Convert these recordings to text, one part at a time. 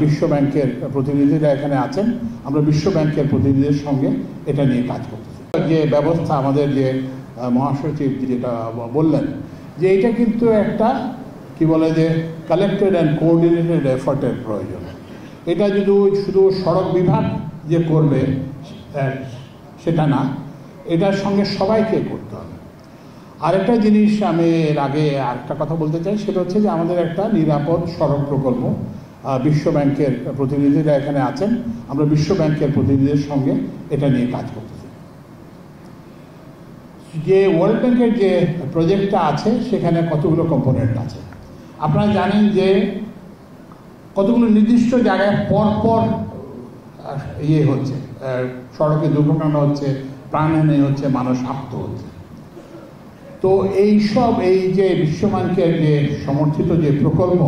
বিশ্ব ব্যাংকের প্রতিনিধিরা এখানে আছেন। আমরা বিশ্ব ব্যাংকের প্রতিনিধিদের সঙ্গে এটা নিয়ে কাজ করতেছি। যে ব্যবস্থা আমাদের যে মহাসচিব যেটা বললেন যে এটা কিন্তু একটা কি বলে যে কালেক্টেড অ্যান্ড কোঅর্ডিনেটেড এফর্টের প্রয়োজন। এটা যদি শুধু সড়ক বিভাগ যে করবে সেটা না, এটার সঙ্গে সবাইকে করতে হবে। আরেকটা জিনিস আমি এর আগে আরেকটা কথা বলতে চাই, সেটা হচ্ছে যে আমাদের একটা নিরাপদ সড়ক প্রকল্প বিশ্ব ব্যাংকের প্রতিনিধিরা এখানে আছেন। আমরা বিশ্ব ব্যাংকের প্রতিনিধিদের সঙ্গে এটা নিয়ে কাজ করতেছি। যে ওয়ার্ল্ড ব্যাংকের যে প্রজেক্টটা আছে সেখানে কতগুলো কম্পোনেন্ট আছে। আপনারা জানেন যে কতগুলো নির্দিষ্ট জায়গায় পরপর হচ্ছে, সড়কে দুর্ঘটনা হচ্ছে, প্রাণহানি হচ্ছে, মানুষ আহত হচ্ছে। তো এই যে বিশ্ব ব্যাংকের যে সমর্থিত যে প্রকল্প,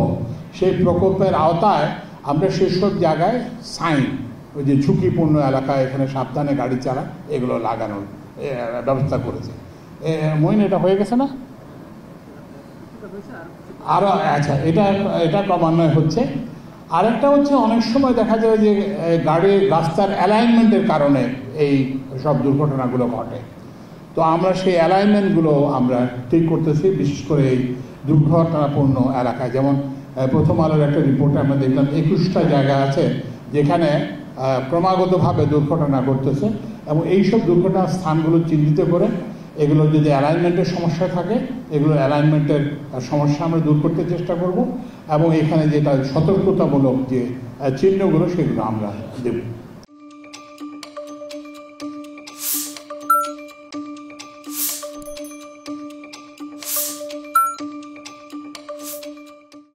সেই প্রকল্পের আওতায় আমরা সেসব জায়গায় সাইন, ওই যে ঝুঁকিপূর্ণ এলাকায় এখানে সাবধানে গাড়ি চালা, এগুলো লাগানোর ব্যবস্থা করেছে। মইন, এটা হয়ে গেছে না? আরও আচ্ছা, এটা ক্রমান্বয়ে হচ্ছে। আরেকটা হচ্ছে অনেক সময় দেখা যায় যে গাড়ির রাস্তার অ্যালাইনমেন্টের কারণে এই সব দুর্ঘটনাগুলো ঘটে। তো আমরা সেই অ্যালাইনমেন্টগুলো আমরা ঠিক করতেছি, বিশেষ করে এই দুর্ঘটনাপূর্ণ এলাকায়। যেমন প্রথম আলোর একটা রিপোর্টে আমরা দেখলাম 21টা জায়গা আছে যেখানে ক্রমাগতভাবে দুর্ঘটনা ঘটতেছে, এবং এইসব দুর্ঘটনার স্থানগুলো চিহ্নিত করে এগুলো যদি অ্যালাইনমেন্টের সমস্যা থাকে, এগুলো অ্যালাইনমেন্টের সমস্যা আমরা দূর করতে চেষ্টা করব, এবং এখানে যেটা সতর্কতামূলক যে চিহ্নগুলো সেগুলো আমরা দেব।